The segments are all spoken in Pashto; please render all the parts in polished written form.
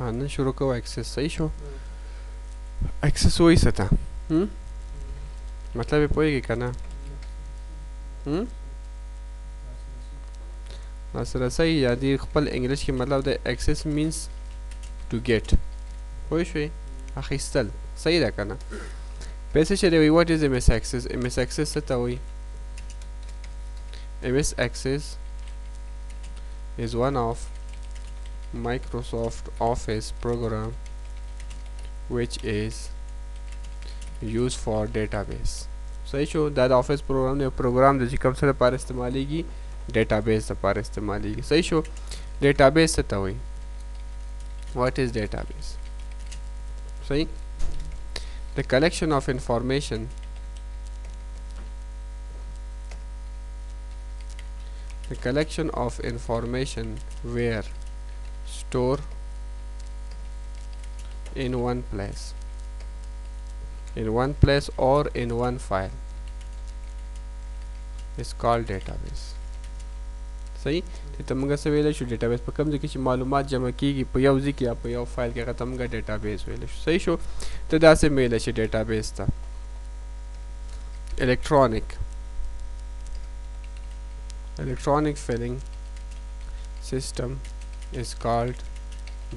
ها نن شروع کوو اکسس صحیح شو اکسس وایي څه ته مطلب یې پوهېږې که نه لاسرسی یا دې خپل انګلیش کې مطلب دی اکسس مینس ټو ګیټ پوه شوې اخیستل صحیح ده که نه پیسې چې دی وایي واټ از MS Access MS Access څه ته وایي MS Access is one of Microsoft Office program which is used for database صحیح شو دا د آفیس پروګرام دی پروګرام دی چې کوم څه لپاره استعمالیږي ډیټابیس لپاره استعمالیږي صحیح شو ډیټابیس څه ته وایي what is database صحیح the collection of information where store in one place or in one file is called database صحیح ته موږ څه ویلی شو ډیټابیس په کوم ځای کې چې معلومات جمع کیږي په یو ځای کې یا په یو فایل کې هغه ته موږ ډیټابیس ویلی شو صحیح شو ته داسې ویلی شي ډیټابیس ته electronic filing system is called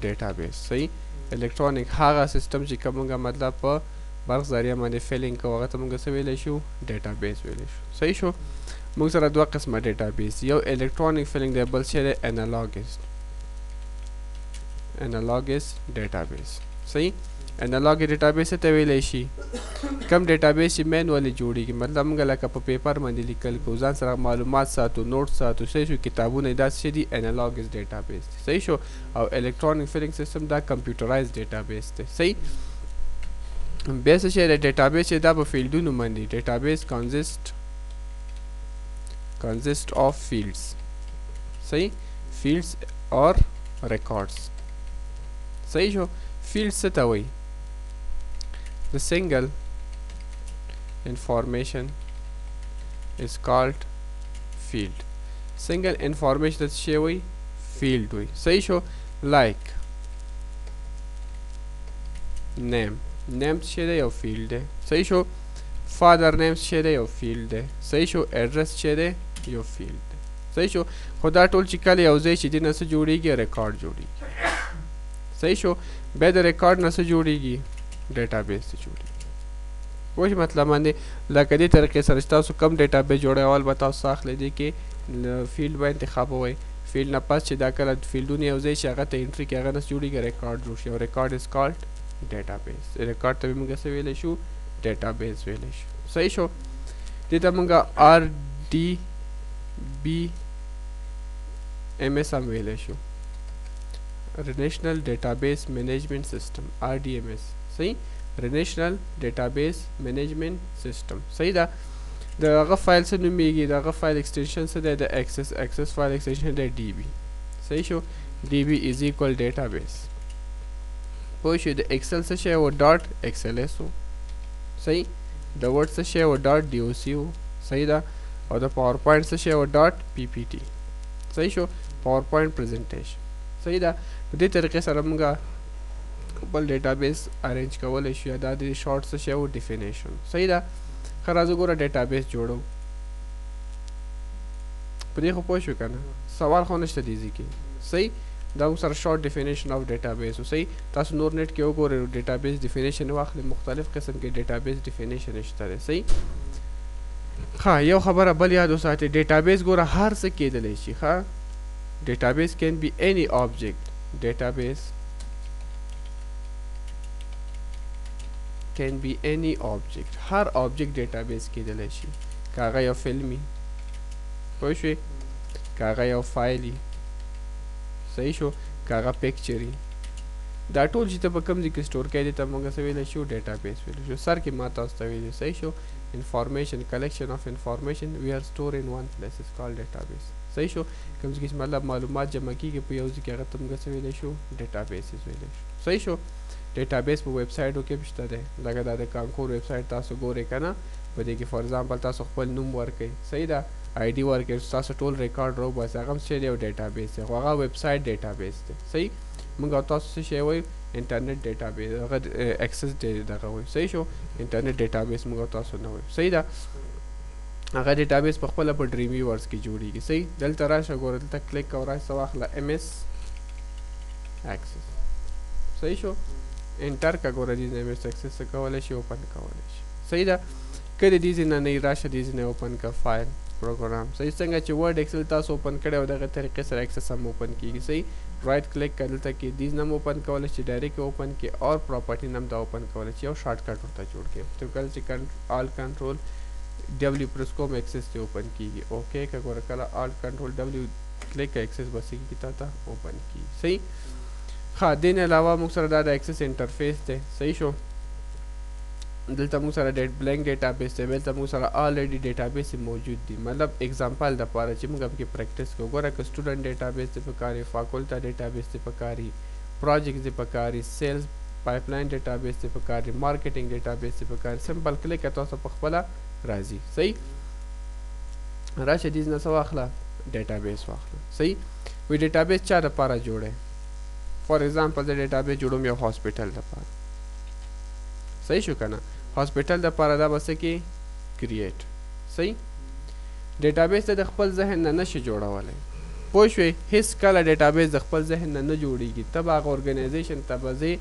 database صحیح electronic هغه سیستم چې کومه مطلب په برق ذریعه باندې فیلینګ کوو هغه ته موږ څه ویلی شو ډیټابیس ویلی شو صحیح شو موږ سره دوه قسمه ډیټابیس یو الیکټرونیک فیلینګ دی بل چې دی انالوګس ډیټابیس صحیح انالوګ ډیټابیس ته ویلی شي کم ډیټابیس چې مینولی جوړیږي مطلب موږ لکه په پیپر باندې لیکل کوو ځان سره معلومات ساتو نوټ ساتو صحیح شو کتابونه داسې شي دي انالوګس ډیټابیس دی صحیح شو او الیکټرونیک فیلینګ سیستم دا کمپیوټرایز ډیټابیس دی صحیح بیا څه شی دی ډیټابیس چې دا په فیلډونو باندې ډیټابیس consist of fields صحیح fields or records صحیح شو fields څه ته وایي the single information is called field single information ته څه وایي field وایي صحیح شو like name څه دی یو field دی صحیح شو father name څه دی یو field دی صحیح شو address څه دی یو field دی صحیح شو خو دا ټول چې کله یو ځای چې دې نه څه جوړیږي ریکارډ جوړیږي صحیح شو بیا د ریکارډ نه څه جوړیږي ډیټابیس څه جوړیږي پوه شئ مطلب باندې لکه دې طریقې سره چې تاسو کم ډیټابیس جوړول به تاسو اخلئ دې کې فیلډ به انتخابوئ فیلډ نه پس چې دا کله فیلډونه یو ځای شي هغه ته انټري کړي هغه نه څه جوړیږي ریکارډ جوړ شي او ریکارډ از کالډ ډیټابیس ریکارډ ته به موږ څه ویلی شو ډیټابیس ویلی شو صحیح شو دې ته موږ RDBMS هم ویلی شو Relational Database Management System RDMS صحیح Relational Database Management System صحیح ده د هغه فایل څه نومیږي د هغه فایل ایکسټینشن څه دی د access فایل ایکسټینشن دی DB صحیح شو DB is equal database پوه شو د ایکسل څه شی و ډاټ XLS و صحیح د ورډ څه شی و ډاټ DOC و صحیح ده او د پاور پوینټ څه شی و ډاټ PPT صحیح شو پاور پوینټ پریزنټیشن صحیح ده په دې طریقې سره موږ خپل ډیټابیس ارینج کولی شو یا دا د شارټ څه شی و ډیفینیشن صحیح ده ښه راځو ګوره ډیټابیس جوړو په دې خو پوه شو که نه سوال خو نشته دې ځای کې صحیح دا موږ سره شارټ ډیفینیشن آف ډیټابیس و صحیح تاسو نور نیټ کې وګورئ ډیټابیس ډیفینیشن واخلئ مختلف قسم کې ډیټابیس ډیفینیشن شته دی صحیح ښه یو خبره بل یاد وساتئ ډیټابیس ګوره هر څه کیدلی شي ښه database can be any object database can be any object هر object database کیدلی شي که هغه یو فلمي پوه شوې که هغه یو فایلي صحیح شو که هغه پکچري دا ټول چې ته په کوم ځای کې سټور کوې دې ته موږ څه ویلی شو ډیټابیس ویلی شو سر کې ما تاسو ته ویلي صحیح شو information collection of information we are stored in one place is called database صحیح شو کوم ځای کې چې مطلب معلومات جمع کیږي په یو ځای کې هغه ته موږ څه ویلی شو ډیټابیسز ویلی شو صحیح شو ډیټابیس په ویب سایټو کې هم شته دی لکه دا د کانکور ویب سایټ تاسو ګورئ که نه په دې کې فار ایگزامپل تاسو خپل نوم ورکئ صحیح ده ID ورکړئ تاسو ټول ریکارډ راوباسئ هغه هم څه دی یو ډیټابیس دی خو هغه ویب سایټ ډیټابیس دی صحیح موږ تاسو څه شی وایو انټرنیټ ډیټابیس هغه اکسس دغه وایو صحیح شو انټرنیټ ډیټابیس موږ تاسو نه وایو صحیح ده هغه ډیټابیس په خپل په ډریم ویورز کې جوړیږي صحیح دلته راشه ګوره دلته کلیک کوه راشه واخله ام اس اکسس صحیح شو انټر کا ګوره دې ام اس اکسس کولای شي اوپن کولای شي صحیح ده کله دې نه نه راشه دې نه اوپن کا فایل پروګرام صحیح څنګه چې ورډ ایکسل تاسو اوپن کړو دغه طریقې سره اکسس هم اوپن کیږي صحیح رائټ کلیک کړل ته کې دې نم اوپن کولای شي ډایرکټ اوپن کې او پراپرټي نم دا اوپن کولای شي او شارټ کټ ورته جوړ کې تو کله چې آل کنټرول W press को एक्सेस से ओपन कीजिए ओके का गोरा कला alt control W click का एक्सेस बस की था ओपन की सही हाँ दिन अलावा मुझ सर दादा एक्सेस इंटरफेस थे सही शो दिलता मुझ सारा ब्लैंक डेटाबेस थे वेलता मुझ सारा ऑलरेडी डेटाबेस मौजूद थी मतलब एग्जांपल द पारा चिम कब की प्रैक्टिस को गोरा का स्टूडेंट डेटाबेस से पकारी फैकल्टी डेटाबेस से पकारी प्रोजेक्ट से पकारी सेल्स पाइपलाइन डेटाबेस से पकारी मार्केटिंग डेटाबेस से पकारी सिंपल क्लिक करता सब पखला राजी सही राशि दीज न वाखला डेटाबेस वाखला सही वी डेटाबेस चा द पारा जोड़े फॉर एग्जांपल द डेटाबेस जोड़ो मे हॉस्पिटल द पारा सही शो करना हॉस्पिटल द पारा दा बस की क्रिएट सही डेटाबेस द खपल जहन न नश जोड़ा वाले पोशवे हिस कला डेटाबेस द खपल जहन न जोड़ीगी तब आग ऑर्गेनाइजेशन तबजे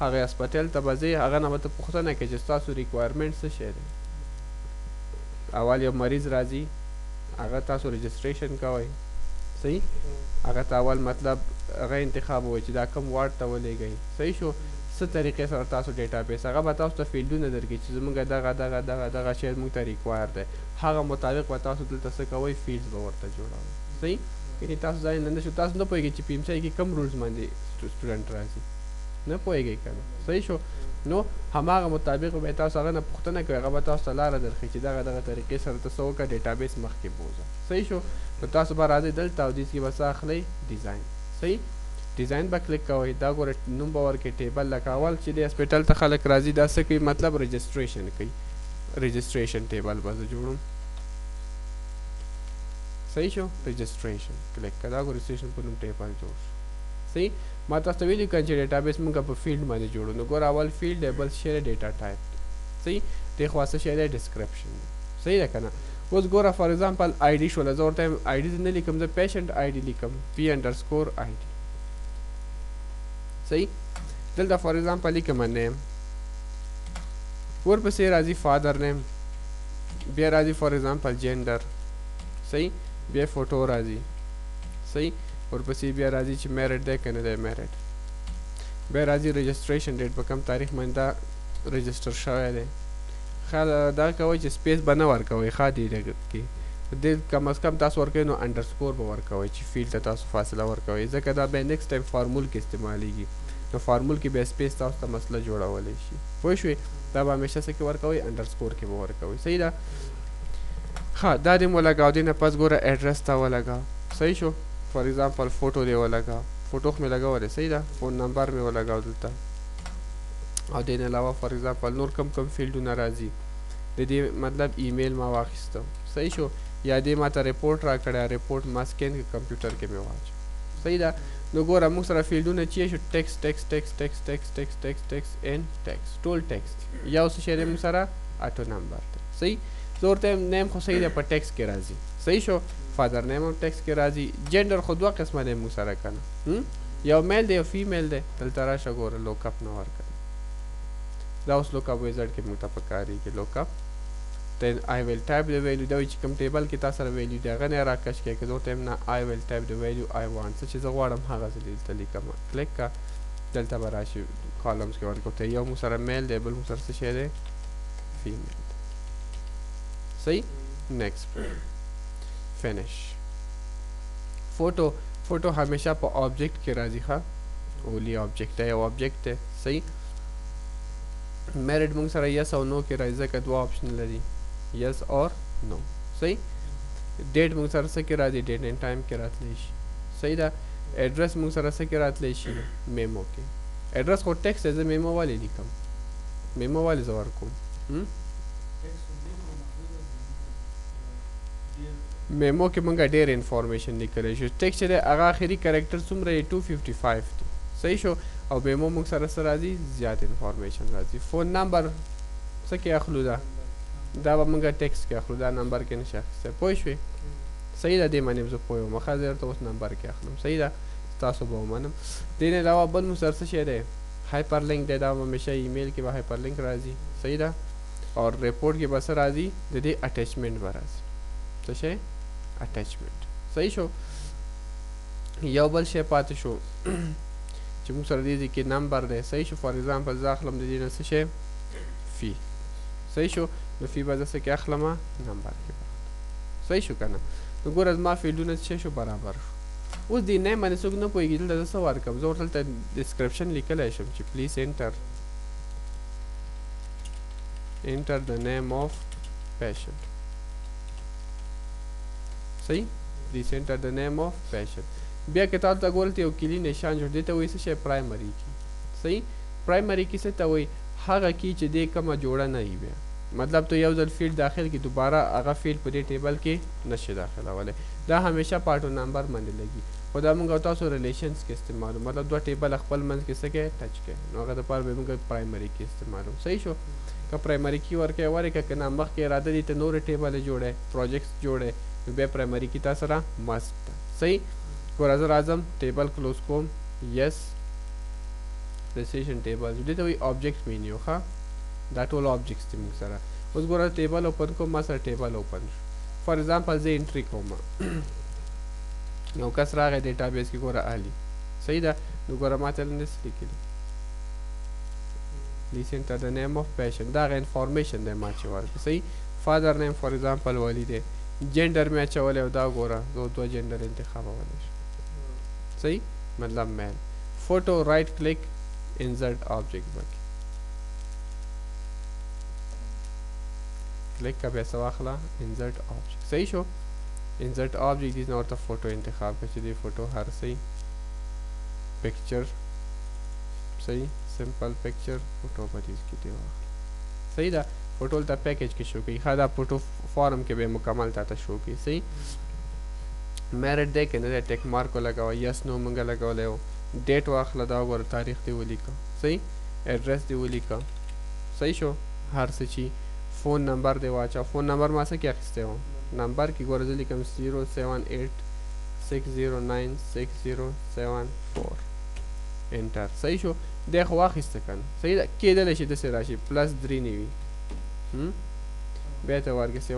आगे अस्पताल तबजे आगे न मत पुख्तने के जस्तासु requirements share اول یو مریض راځي هغه تاسو رجسټریشن کوئ صحیح هغه ته اول مطلب هغه انتخاب وای چې دا کوم وارډ ته ولېږئ صحیح شو څه طریقې سره تاسو ډیټابیس هغه به تاسو ته فیلډونه درکړي چې زموږ دغه شی موږ ته ریکوایر دی هغه مطابق به تاسو دلته څه کوئ فیلډز به ورته جوړوئ صحیح یعنې تاسو ځای نه شو تاسو نه پوهېږئ چې پی ایم سی کې کوم رولز باندې سټوډنټ راځي نه پوهېږئ که نه صحیح شو نو هماغه مطابق به تاسو هغه نه پوښتنه کوئ هغه به تاسو ته لاره درښیي چې دغه طریقې سره ته څه وکړه ډیټابیس مخکې بوځه صحیح شو نو تاسو به راځئ دلته او دې کې به څه اخلئ ډیزاین صحیح ډیزاین به کلیک کوئ دا ګوره نوم به ورکړئ ټیبل لکه اول چې د هسپټل ته خلک راځي دا څه کوي مطلب رجسټریشن کوي رجسټریشن ټیبل به زه جوړم صحیح شو رجسټریشن کلیک کړه دا ګوره رجسټریشن په نوم ټیبل جوړ شو صحیح ما تاسو ته ویلي کړم چې ډیټابیس موږ په فیلډ باندې جوړو نو ګوره اول فیلډ دی بل شی دی ډیټا ټایپ صحیح دې خوا څه شی دی ډسکرپشن صحیح ده که نه اوس ګوره فار ایگزامپل آی ډي شوله زه ورته آی ډي نه لیکم زه پیشنټ آی ډي لیکم پی انډرسکور آی ډي صحیح دلته فار ایگزامپل لیکم نیم ورپسې راځي فادر نیم بیا راځي فار ایگزامپل جینډر صحیح بیا فوټو راځي صحیح ورپسې بیا راځي چې میرټ دی که نه دی میرټ بیا راځي رجسټریشن ډیټ په کوم تاریخ باندې دا رجسټر شوی دی دا کوئ چې سپیس به نه ورکوئ ښه دې کې دې کم از کم تاسو ورکوئ نو انډرسکور به ورکوئ چې فیلډ ته تاسو فاصله ورکوئ ځکه دا بیا نیکسټ ټایم فارمول کې استعمالیږي نو فارمول کې بیا سپیس تاسو ته مسله جوړولی شي پوه شوې دا به همیشه څه کې ورکوئ انډرسکور کې به ورکوئ صحیح ده ښه دا دې مو لګاو دې نه پس ګوره ایډرس ته ولګاو صحیح شو فار ایگزامپل فوټو دی ولګاو فوټو خو مې لګولی صحیح ده فون نمبر مې ولګاو دلته او دې نه علاوه فار ایگزامپل نور کم فیلډونه راځي د دې مطلب ایمیل ما واخیستو صحیح شو یا دې ما ته ریپورټ راکړی ریپورټ ما سکین کمپیوټر کې مې واچو صحیح ده نو ګوره موږ سره فیلډونه چې شو ټیکس ټیکس ټیکس ټیکس ټیکس ټیکس ټیکس ټیکس اینډ ټیکس ټول ټیکس یو څه شی دی موږ سره اټو نمبر دی صحیح زه ورته نیم خو صحیح دی په ټیکس کې راځي صحیح شو فادر نیم هم ټیکس کې راځي جینډر خو دوه قسمه دی موږ سره که نه یو میل دی یو فیمیل دی دلته راشه ګوره لوکاپ نه ورکوي دا اوس لوکاپ ویزرډ کې موږ ته پکارېږي لوکاپ then I will type the value دا وایي چې کوم ټیبل کې تا سره ویلیو دی هغه نه راکش کړي که زه ورته یم نه I will type the value I want څه چې زه غواړم هغه زه دلته لیکم کلیک که دلته به راشي کالمز کې ورکړو ته یو موږ سره میل دی بل موږ سره څه شی دی فیمیل صحیح نیکسټ فینش فوټو همیشه په آبجیکټ کې راځي ښه اولی آبجیکټ دی یو آبجیکټ دی صحیح میرټ موږ سره یس او نو کې راځي ځکه دوه آپشن لري یس اور نو صحیح ډیټ موږ سره څه کې راځي ډیټ اینډ ټایم کې راتلی شي صحیح ده ایډرس موږ سره څه کې راتلی شي میمو کې ایډرس خو ټیکس دی زه میمو ولې لیکم میمو ولې زه ورکوم میمو کې مونږ ډېر انفارمیشن لیکلی شو ټیکس چې دی هغه آخري کرکټر څومره دی 255 دی صحیح شو او بیمو موږ سره سره راځي زیات انفارمیشن راځي فون نمبر څه کې اخلو دا به موږ ټیکس کې اخلو دا نمبر کې نشه اخیستی پوه شوې صحیح ده دې باندې زه پوه یم ښه زه درته اوس نمبر کې اخلم صحیح ده تاسو به ومنم دې نه علاوه بل موږ سره څه شی دی هایپر لینک دی دا همیشه ایمیل کې به هایپر لینک راځي صحیح ده اور ریپورټ کې به څه راځي د دې اټیچمنټ به راځي څه شی اټیچمنټ صحیح شو یو بل شی پاتې شو چې موږ سره دې کې نمبر دی صحیح شو فار ایگزامپل زه اخلم د دې نه څه شی فی صحیح شو نو فی به زه څه کې اخلم نمبر کې صحیح شو که نه نو ګوره زما فیلډونه څه شو برابر شو اوس دې نیم باندې څوک نه پوهېږي دلته زه څه ورکړم زه ورته دلته ډسکرپشن لیکلی شم چې پلیز enter the name of patient صحیح please enter the name of patient بیا که تاسو ته ګورئ یو کلی نشان جوړ دی ته وایي څه شی پرایمري کی صحیح پرایمري کی څه ته وایي هغه کی چې دې کومه جوړه نه وي بیا مطلب تو یو ځل فیلډ داخل کی دوباره هغه فیلډ په دې ټیبل کې نشي داخلولی دا همیشه پارټو نمبر باندې لګي خو دا موږ تاسو ریلیشنز کې استعمالو مطلب دوه ټیبل خپل منځ کې څه کې ټچ کې نو هغه دپاره به موږ پرایمري کې استعمالو صحیح شو که پرایمري کی ورکې ورکړه که نه مخکې اراده دي ته نورې ټیبلې جوړی پروجیکټس جوړی نو بیا پرایمري کی تا سره مست ده صحیح ګوره زه راځم ټیبل کلوز کوم یس ریسیشن ټیبل دې ته وایي آبجیکټ مینیو ښه دا ټول آبجیکټس دي موږ سره اوس ګوره ټیبل اوپن کوم ما سره ټیبل اوپن شو فار ایگزامپل زه انټري کوم یو کس راغی ډیټابیس کې ګوره علي صحیح ده نو ګوره ما ته داسې لیکلي please enter the name of patient دا هغه انفارمیشن دی ما چې ورکړي صحیح فادر نیم فار ایگزامپل ولی دی جنډر مې اچولی او دا ګوره زه دوه جنډر انتخابولی شم صحیح مطلب میل فوټو رایټ کلیک انسرټ آبجیکټ بکې کلیک کا بیا څه واخله انسرټ آبجیکټ صحیح شو انسرټ آبجیکټ دې نه ورته فوټو انتخاب کړه چې دې فوټو هر صحیح پکچر صحیح سمپل پکچر فوټو په دې کې دی واخله صحیح ده فوټو ته پیکیج کې شو کوي ښه دا فوټو فارم کې به مکمل تاته شو کوي صحیح میرټ دی که نه دی ټیک مارک ولګوه یس نو موږ لګولی و ډیټ واخله دا وګوره تاریخ دې ولیکه صحیح ایډرس دې ولیکه صحیح شو هر څه چې فون نمبر دې واچوه فون نمبر ما څه کې اخیستی و نمبر کې ګوره زه لیکم 078609607 انټر صحیح شو دی خو واخیسته که نه صحیح ده کېدلی شي داسې راشي پلس 3 نه وي بیا ته ورکړې 78609607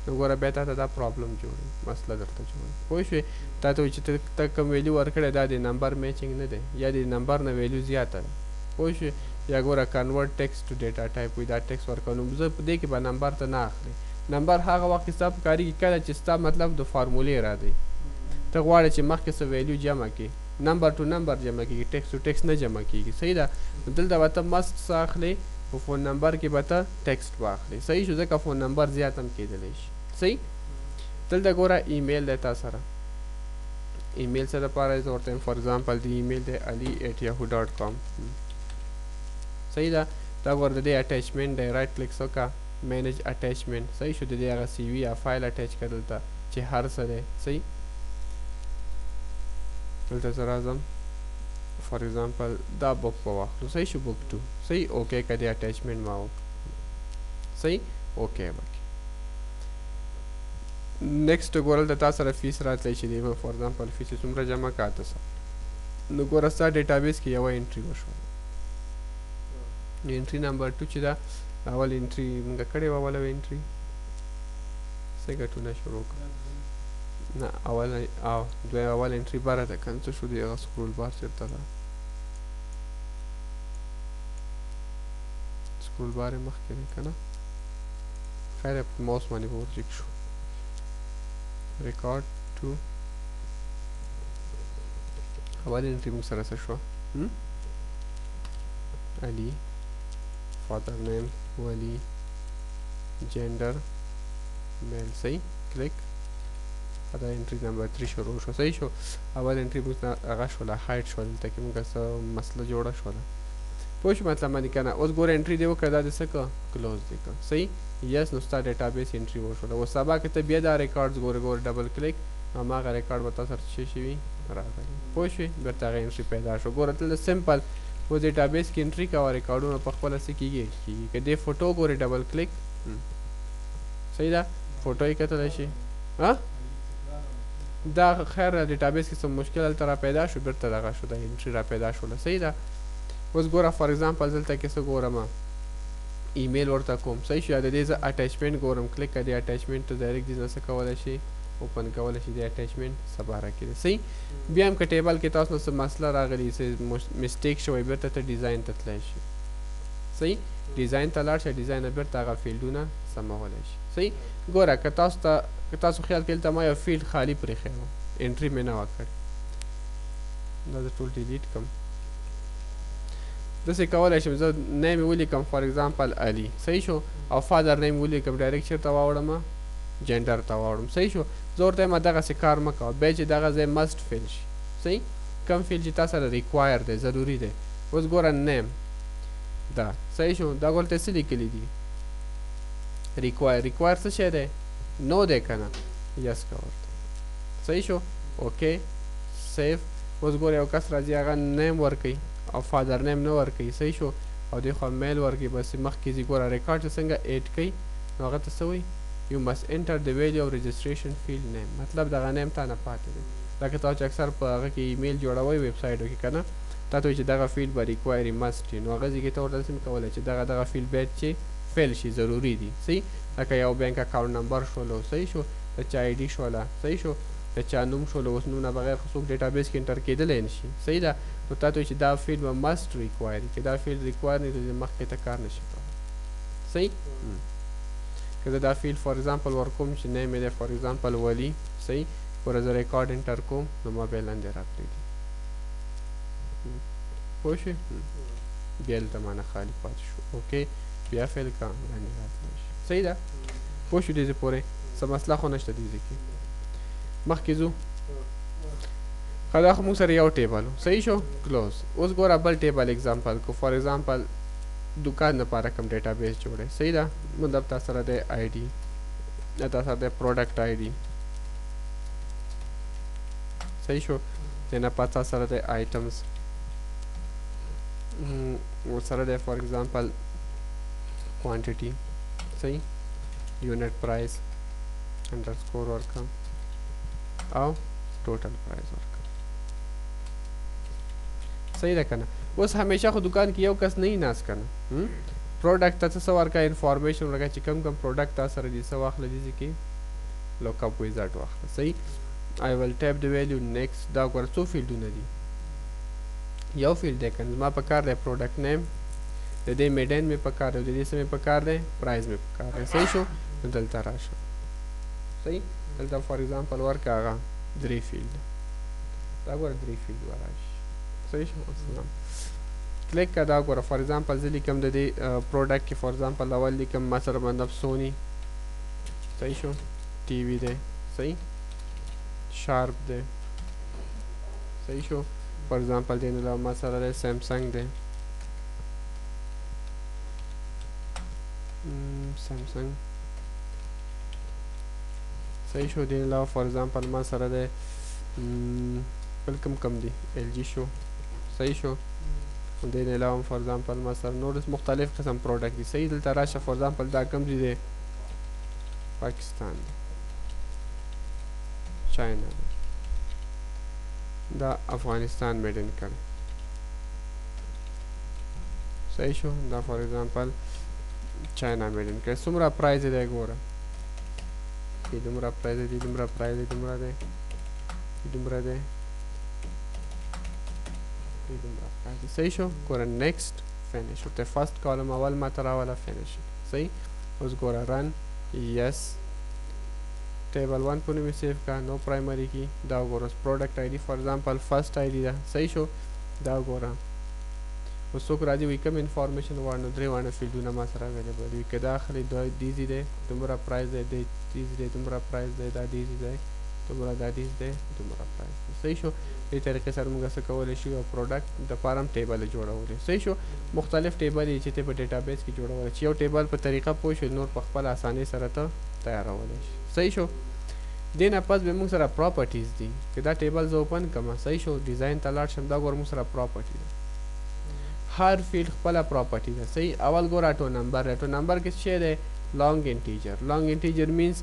نو ګوره بیا تا ته دا پرابلم جوړوي مسله درته جوړوي پوه شوې تا ته وایي چې ته کوم ویلیو ورکړی دا د نمبر میچنګ نه دی یا د نمبر نه ویلیو زیاته ده پوه شوې یا ګوره کنورټ ټیکس ټو ډیټا ټایپ وایي دا ټیکس ورکوه نو زه په دې کې به نمبر ته نه اخلي نمبر هغه وخت کې ستا په کارېږي کله چې ستا مطلب د فارمولې را دی ته غواړې چې مخکې څه ویلیو جمع کړي نمبر ټو نمبر جمع کېږي ټیکس ټو ټیکس نه جمع کېږي صحیح ده دلته به ته مست څه اخلې په فون نمبر کې به ته ټیکسټ واخلې صحیح شو ځکه فون نمبر زیات هم کېدلی شي صحیح دلته ګوره ایمیل دی تا سره ایمیل څه دپاره زه ورته فار ایگزامپل د ایمیل دی ali@yahoo.com صحیح ده دا ګوره د دې اټیچمنټ دی رایټ کلیک وکړه مینیج اټیچمنټ صحیح شو د دې هغه سی وي یا فایل اټیچ کړه دلته چې هر څه دی صحیح دلته زه راځم فار ایگزامپل دا بک به واخلو صحیح شو بک 2 صحیح اوکې که دې اټیچمنټ ما وکړو صحیح اوکې وکړي نیکسټ ګوره دلته تا سره فیس راتلی چې دی فار ایگزامپل فیس یې څومره جمع که 800 نو ګوره ستا ډیټابیس کې یوه انټري وشوه انټري نمبر 2 چې ده اول انټري موږ کړې وه اوله انټري څه ګټونه شروع کړه نه اول او دوی اول انټري بره ده که نه څه شو د هغه سکرول بار چېرته ده سکرول بار یې مخکې دی که نه خیر په ماوس باندې به ورچیک شو ریکارډ ټو اول انټري موږ سره څه شوه علي father name wali gender male صحیح کلیک دا انټري نمبر 3 شروع شو صحیح شو اول انټري موږ هغه شوله هایټ شوه دلته کې موږ څه مسله جوړه شوله پوه شو مطلب باندې که نه اوس ګوره انټري دې وکړه دا دې څه کړه کلوز دې کړه صحیح یس نو ستا ډیټابیس انټري وشوله اوس سبا کې ته بیا دا ریکارډز ګوره ډبل کلیک هماغه ریکارډ به تاسو سره څه شوي راغلي پوه شوې بیرته هغه انټري پیدا شو ګوره دلته سمپل په ډیټابیس کې انټري کوه ریکارډونه په خپله څه کېږي که دې فوټو ګورې ډبل کلیک صحیح ده فوټو یې کتلی شي دا خیر ډیټابیس کې څه مشکل هلته را پیدا شو بیرته دغه شو دا انټري را پیدا شوله صحیح ده اوس ګوره فار ایگزامپل دلته کې څه ګورم ایمیل ورته کوم صحیح شو یا د دې زه اټیچمنټ ګورم کلیک کړه دې اټیچمنټ ته ډایرکټ دې نه څه کولی شي اوپن کولی شي د اټیچمنټ څه باره کې دی صحیح بیا هم که ټیبل کې تاسو نه څه مسله راغلي څه مسټیک شوی بیرته ته ډیزاین ته تللی شي صحیح ډیزاین ته لاړ شئ ډیزاین نه بیرته هغه فیلډونه سمولی شي صحیح ګوره که تاسو خیال کړئ دلته ما یو فیلډ خالي پرېښی و انټري مې نه وه کړې دا زه ټول ډیلیټ کړم داسې کولی شم زه نیم یې ولیکم فار ایگزامپل علي صحیح شو او فادر نیم ولیکم ډایرکټ چېرته واوړم جنډر ته واوړم صحیح شو زه ورته وایم دغسې کار مه کوه بیا چې دغه ځای مسټ فیل شي صحیح کم فیل چې تا سره ریکوایر دی ضروري دی اوس ګوره نیم دا صحیح شو دا ګورته څه لیکلي دي ریکوایر څه شی دی نو دی که نه یس که ورته صحیح شو اوکې سیف اوس ګوره یو کس راځي هغه نیم ورکوي او فادر نیم نه ورکوي صحیح شو او دې خوا میل ورکوي بس مخکې ځي ګوره ریکارډ چې څنګه ایډ کوي نو هغه ته څه وایي you must enter the value of registration field name مطلب دغه نیم تا نه پاتې دی لکه تاسو چې اکثر په هغه کې ایمیل جوړوئ ویب سایټو کې که نه تا ته وایي چې دغه فیلډ به ریکوایر مست وي نو هغه ځای کې ته ورته داسې کولی چې دغه فیلډ باید چې فیل شي ضروري دي صحیح لکه یو بینک اکاونټ نمبر شولو صحیح شو د چا آی ډي شوله صحیح شو د چا نوم شولو اوس نوم نه بغیر خو څوک ډیټابیس کې انټر کېدلی نه شي صحیح ده نو تا ته وایي چې دا فیلډ به مست ریکوایر چې دا فیلډ ریکوایر نه دی مخکې ته کار نشي کولی صحیح که زه دا فیلډ فار ایگزامپل ورکوم چې نیم یې دی فار ایگزامپل ولی صحیح ګوره زه ریکارډ انټر کوم نو ما بیا لاندې راپرېږدي پوه شوې بیا هلته مانه خالي پاتې شو اوکې بیا فیل کا لاندې راتلی شي صحیح ده پوه شو دې ځای پورې څه مسله خو نشته دې ځای کې مخکې ځو ښه دا خو موږ سره یو ټیبل و صحیح شو کلوز اوس ګوره بل ټیبل ایگزامپل کو فار ایگزامپل دکان لپاره کوم ډیټابیس جوړی صحیح ده مطلب تا سره دی آی ډي یا تا سره دی پروډکټ آی ډي صحیح شو دې نه پس تا سره دی آیټمز ورسره دی فار ایگزامپل کوانټیټي صحیح یونټ پرایس انډرسکور ورکړه او ټوټل پرایس ورکړه صحیح ده که نه اوس همیشه خو دکان کې یو کس نه وي ناست که نه پروډکټ ته څه ورکړه انفارمیشن ورکړه چې کوم پروډکټ تا سره دي څه واخله دې ځای کې لوکاپ ویزارډ واخله صحیح I will type the value next دا ګوره څو فیلډونه دي یو فیلډ دی که نه زما په کار دی پروډکټ نیم د دې میډین مې په کار دی د دې څه مې په کار دی پرایز مې په کار دی صحیح شو نو دلته راشه صحیح دلته فار ایگزامپل ورکړه هغه 3 فیلډ دا ګوره 3 فیلډ به راشي صحیح شو السلام کلیک کړه دا ګوره فار ایگزامپل زه لیکم د دې پروډکټ کې فار ایگزامپل اول لیکم ما سره مطلب سونی صحیح شو ټي وي دی صحیح شارپ دی صحیح شو فار ایگزامپل دې نه علاوه ما سره دی سیمسنګ دی سیمسنګ صحیح شو دې نه علاوه فار ایگزامپل ما سره دی بل کم دی ایل جی شو صحیح شو دې نه علاوه فار ایگزامپل ما سره نور مختلف قسم پروډکټ دي صحیح دلته راشه فار ایگزامپل دا کوم ځای دی پاکستان دی چاینا دی دا افغانستان میډن کړی صحیح شو دا فار ایگزامپل چاینا میډن کړی څومره پرایز دی ګوره دې دومره پرایز دی دومره پرایز دی دومره دی دومره دی صحیح شو ګوره نیکسټ فینش ورته فرست کالم اول ما ته راوله فینش صحیح اوس ګوره رن یس ټیبل 1 په نوم یې سیف کړه نو پرایمري کې دا وګوره اوس پروډکټ آی ډي فار ایگزامپل فرست آی ډي ده صحیح شو دا وګوره اوس څوک راځي وایي کوم انفارمیشن غواړي نو 3 واړه فیلډونه ما سره اویلیبل وي که دا اخلي دا دیزي دی دومره پرایز دی دیزي دی دومره پرایز دی دا دیزي دی دومره دا دیز دی دومره پرایز دی صحیح شو دې طریقې سره موږ څه کولی شو یو پروډکټ دپاره هم ټیبل جوړولی صحیح شو مختلف ټیبل یې چې ته په ډیټابیس کې جوړولی چې یو ټیبل په طریقه پوه شو نور په خپله اسانۍ سره ته تیارولی شي صحیح شو دې نه پس به موږ سره پراپرټیز دي که دا ټیبل زه اوپن کړم صحیح شو ډیزاین ته لاړ شم دا ګوره موږ سره پراپرټي ده هر فیلډ خپله پراپرټي ده صحیح اول ګوره اټو نمبر اټو نمبر کې څه دی لانګ انټیجر مینس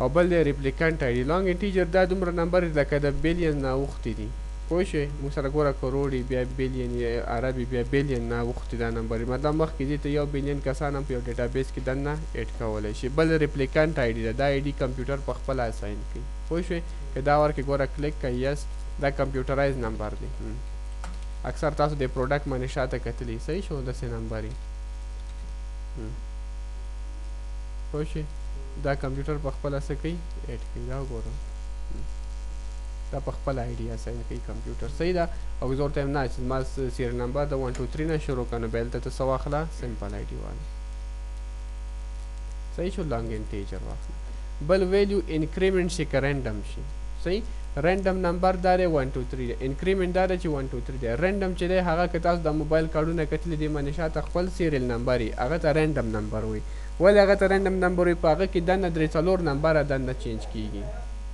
او بل دی ریپلیکنټ آی ډي لانګ انټیجر دا دومره نمبر لکه د بیلیون نه اوښتي دي پوه شوې موږ سره ګوره کروړ بیا بیلیون یا عربي بیا بیلیون نه اوښتي دا نمبر مطلب مخکې دې ته 1 بیلیون کسان هم په یو ډیټابیس کې دننه ایډ کولی شي بل ریپلیکنټ آی ډي ده دا آی ډي کمپیوټر په خپله اساین کوي پوه شوې که دا ورکې ګوره کلیک کوي یس دا کمپیوټرایز نمبر دی اکثر تاسو د پروډکټ باندې شاته کتلی صحیح شو داسې نمبر یې پوه شوې دا کمپیوټر په خپله څه کوي ایډ کوي دا وګوره دا په خپل آی ډي اساین کوي کمپیوټر صحیح ده او زه ورته وایم نه چې زما سیریل نمبر د 1 2 3 نه شروع کړه نو بیا هلته ته څه واخله سمپل آی ډي واله صحیح شو لانګ انټیجر واخله بل ویلیو انکریمنټ شي که رینډم شي صحیح رینډم نمبر دا دی 1 2 3 دی انکریمنټ دا دی چې 1 2 3 دی رینډم چې دی هغه که تاسو د موبایل کارډونه کتلي دي باندې شاته خپل سیریل نمبر یي هغه ته رینډم نمبر وي ولې هغه ته رینډم نمبر وي په هغه کې دننه 3 4 نمبره دننه چینج کیږي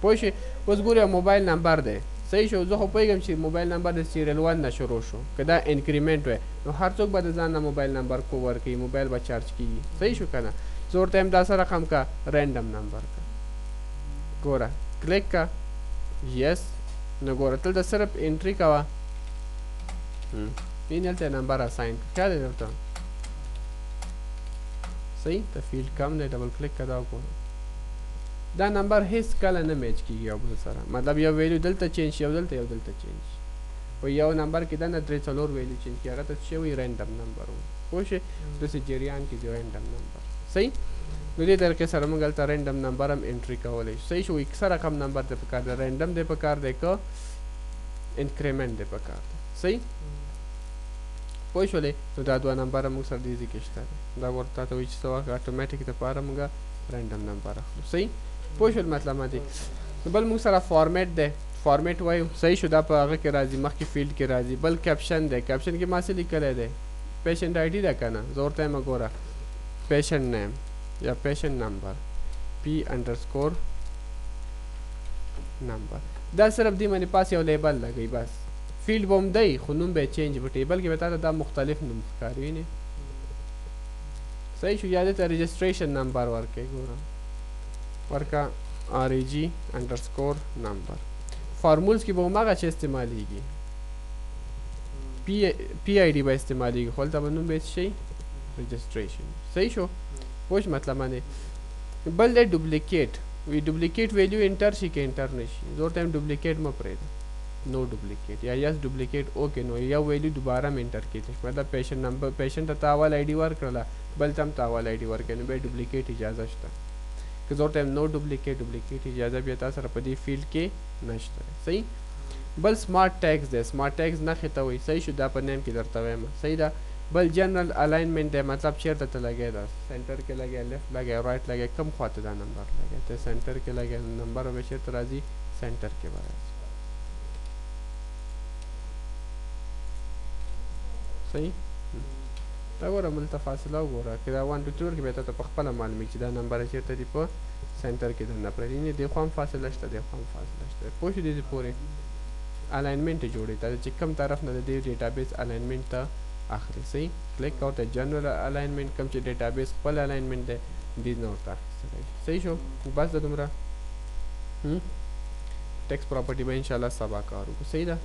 پوه شئ اوس ګورئ موبایل نمبر دی صحیح شو زه خو پوهېږم چې موبایل نمبر د سیریل 1 نه شروع شو که دا انکریمنټ وی نو هر څوک به د ځان نه موبایل نمبر کو ورکوي موبایل به چارج کیږي صحیح شو که نه زه ورته یم دا څه رقم که رینډم نمبر که ګوره کلیک که یس نو ګوره دلته صرف انټري کوه این هلته نمبر اساین خیال دی درته صحیح ته فیلډ کم دی ډبل کلیک که دا وګوره دا نمبر هیڅ کله نه میچ کیږي یو بل سره مطلب یو ویلیو دلته چینج شي یو دلته چینج شي په یو نمبر کې دننه 3 4 ویلیو چینج کیږي هغه ته څه وایي رینډم نمبر وایي پوه شئ داسې جریان کې دی رینډم نمبر صحیح نو دې طریقې سره موږ هلته رینډم نمبر هم انټري کولی شو صحیح شو څه رقم نمبر دی پکار دی رینډم دی پکار دی که انکریمنټ دی پکار دی صحیح پوه شولې نو دا دوه نمبره موږ سره دې ځای کې شته دی دا ورته تا ته وایي چې څه وخت اټومیټیک دپاره موږ رینډم نمبر اخلو صحیح پوه شول مطلب باندې بل موږ سره فارمیټ دی فارمیټ وایو صحیح شو دا په هغه کې راځي مخکې فیلډ کې راځي بل کیپشن دی کیپشن کې ما څه لیکلی دی پیشنټ آی ډي ده که نه زه ورته یم ګوره پیشنټ نیم یا پیشنټ نمبر پی انډرسکور نمبر دا صرف دې باندې پاس یو لیبل لګوي بس فیلډ به هم دی خو نوم به یې چینج په ټیبل کې به تا ته دا مختلف نوم ښکاري وینې صحیح شو یا دې ته رجسټریشن نمبر ورکوي ګوره ورکا RAG انډرسکور نمبر فارمولز کې به هماغه چې استعمالیږي پی آی ډي به استعمالیږي خو هلته به نوم به یې څه شي رجسټریشن صحیح شو پوه شو مطلب باندې بل دی ډوپلیکیټ وی ډوپلیکیټ ویلیو انټر شي که انټر نه شي زه ورته یم ډوپلیکیټ مه پرېږده نو ډوپلیکیټ یا یس ډوپلیکیټ اوکې نو یو ویلیو دوباره هم انټر کېدلی شي مطلب پیشنټ نمبر پیشنټ ته اول آی ډي ورکړله بل ته هم ته اول آی ډي ورکړې نو بیا ډوپلیکیټ اجازه شته که زه ورته یم نو ډوپلیکیټ اجازه بیا تا سره په دې فیلډ کې نشته صحیح بل سمارټ ټیګز دی سمارټ ټیګز نښې ته وایي صحیح شو دا په نیم کې درته وایم صحیح ده بل جنرل الاینمنټ دی مطلب چېرته ته لګی ده سینټر کې لګی لیفټ لګی رایټ لګی کوم خواته دا نمبر لګی ته سینټر کې لګی نمبر به چېرته راځي سینټر کې به راځي صحیح دا ګوره ملته فاصله وګوره که دا 1 2 3 ورکړي بیا ته په خپله معلومېږي چې دا نمبر چېرته دي په سینټر کې دننه پرېږدي یعنې دې خوا هم فاصله شته دې خوا هم فاصله شته پوه شو دې پورې الاینمنټ یې جوړوي تا چې کوم طرف نه د دې ډیټابیس الاینمنټ ته اخلي صحیح کلیک کوه ته جنرل الاینمنټ کوم چې ډیټابیس خپل الاینمنټ دی دې نه ورته اخیستلی صحیح شو بس ده دومره ټیکس پراپرټي به انشاءالله سبا کار وکړو صحیح ده